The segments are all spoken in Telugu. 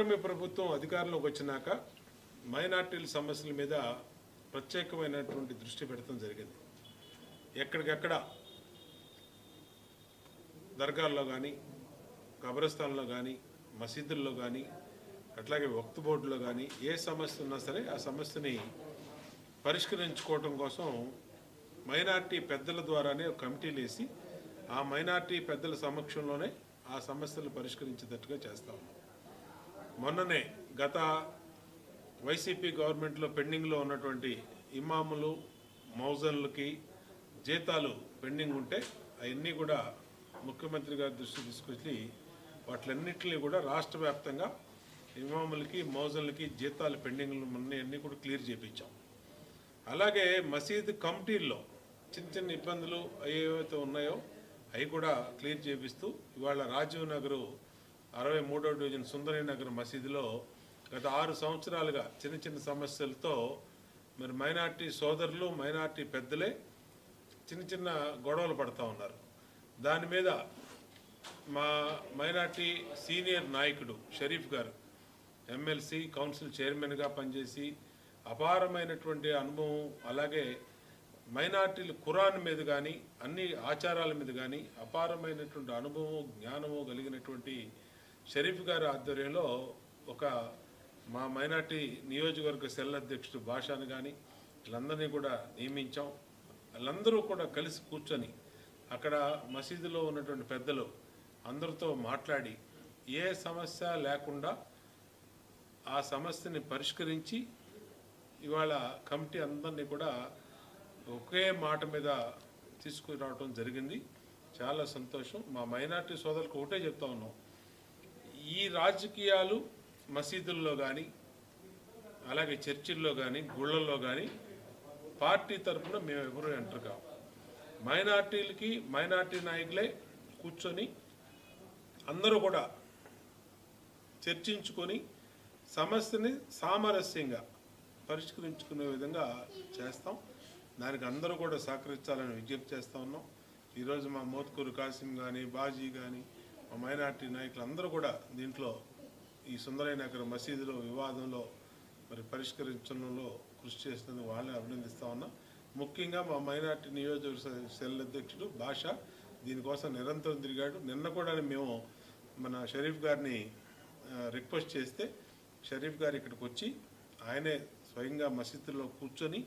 కూటమి ప్రభుత్వం అధికారంలోకి వచ్చినాక మైనార్టీల సమస్యల మీద ప్రత్యేకమైనటువంటి దృష్టి పెడతాం జరిగింది. ఎక్కడికక్కడ దర్గాల్లో కానీ, కబ్రస్థాన్లో కానీ, మసీదుల్లో కానీ, అట్లాగే వక్ఫ్ బోర్డులో కానీ ఏ సమస్య ఉన్నా సరే ఆ సమస్యని పరిష్కరించుకోవడం కోసం మైనార్టీ పెద్దల ద్వారానే ఒక కమిటీలు వేసి ఆ మైనార్టీ పెద్దల సమక్షంలోనే ఆ సమస్యలు పరిష్కరించేటట్టుగా చేస్తా ఉన్నాం. మొన్ననే గత వైసీపీ గవర్నమెంట్లో పెండింగ్లో ఉన్నటువంటి ఇమాములు మౌజన్లకి జీతాలు పెండింగ్ ఉంటే అవన్నీ కూడా ముఖ్యమంత్రి గారి దృష్టికి తీసుకొచ్చి వాటిలన్నింటినీ కూడా రాష్ట్ర వ్యాప్తంగా ఇమాములకి మౌజన్లకి జీతాలు పెండింగ్లు అన్నీ కూడా క్లియర్ చేయించాం. అలాగే మసీదు కమిటీల్లో చిన్న చిన్న ఇబ్బందులు ఏవైతే ఉన్నాయో అవి కూడా క్లియర్ చేపిస్తూ ఇవాళ రాజీవ్ నగరు 63వ డివిజన్ సుందరీ నగర్ మసీదులో గత 6 సంవత్సరాలుగా చిన్న చిన్న సమస్యలతో మరి మైనార్టీ సోదరులు మైనార్టీ పెద్దలే చిన్న చిన్న గొడవలు పడుతూ ఉన్నారు. దాని మీద మా మైనార్టీ సీనియర్ నాయకుడు షరీఫ్ గారు ఎమ్మెల్సీ కౌన్సిల్ చైర్మన్గా పనిచేసి అపారమైనటువంటి అనుభవం, అలాగే మైనార్టీలు ఖురాన్ మీద కానీ అన్ని ఆచారాల మీద కానీ అపారమైనటువంటి అనుభవం జ్ఞానము కలిగినటువంటి షరీఫ్ గారి ఆధ్వర్యంలో ఒక మా మైనార్టీ నియోజకవర్గ సెల్ అధ్యక్షుడు భాషను కానీ వీళ్ళందరినీ కూడా నియమించాం. వాళ్ళందరూ కూడా కలిసి కూర్చొని అక్కడ మసీదులో ఉన్నటువంటి పెద్దలు అందరితో మాట్లాడి ఏ సమస్య లేకుండా ఆ సమస్యని పరిష్కరించి ఇవాళ కమిటీ అందరినీ కూడా ఒకే మాట మీద తీసుకురావడం జరిగింది. చాలా సంతోషం. మా మైనార్టీ సోదరులకు ఒకటే చెప్తా ఉన్నాం, ఈ రాజకీయాలు మసీదుల్లో కానీ అలాగే చర్చిల్లో కానీ గుళ్ళల్లో కానీ పార్టీ తరఫున మేము ఎవరు ఎంటర్ కావు. మైనార్టీలకి మైనార్టీ నాయకులే కూర్చొని అందరూ కూడా చర్చించుకొని సమస్యని సామరస్యంగా పరిష్కరించుకునే విధంగా చేస్తాం. దానికి అందరూ కూడా సహకరించాలని విజ్ఞప్తి చేస్తూ ఉన్నాం. ఈరోజు మా మోత్కూరు కాసిం కానీ బాజీ కానీ మా మైనార్టీ నాయకులు అందరూ కూడా దీంట్లో ఈ సుందరయ్య నగర్ మసీదులో వివాదంలో మరి పరిష్కరించడంలో కృషి చేసినందుకు వాళ్ళని అభినందిస్తూ ఉన్నాం. ముఖ్యంగా మా మైనార్టీ నియోజకవర్గ సెల్ అధ్యక్షుడు భాష దీనికోసం నిరంతరం తిరిగాడు. నిన్న కూడా మేము మన షరీఫ్ గారిని రిక్వెస్ట్ చేస్తే షరీఫ్ గారు ఇక్కడికి వచ్చి ఆయనే స్వయంగా మసీదులో కూర్చొని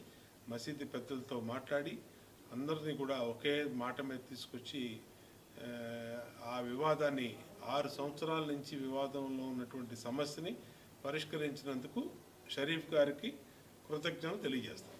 మసీదు పెద్దలతో మాట్లాడి అందరినీ కూడా ఒకే మాట మీద తీసుకొచ్చి ఆ వివాదాన్ని 6 సంవత్సరాల నుంచి వివాదంలో ఉన్నటువంటి సమస్యని పరిష్కరించినందుకు షరీఫ్ గారికి కృతజ్ఞతలు తెలియజేస్తాం.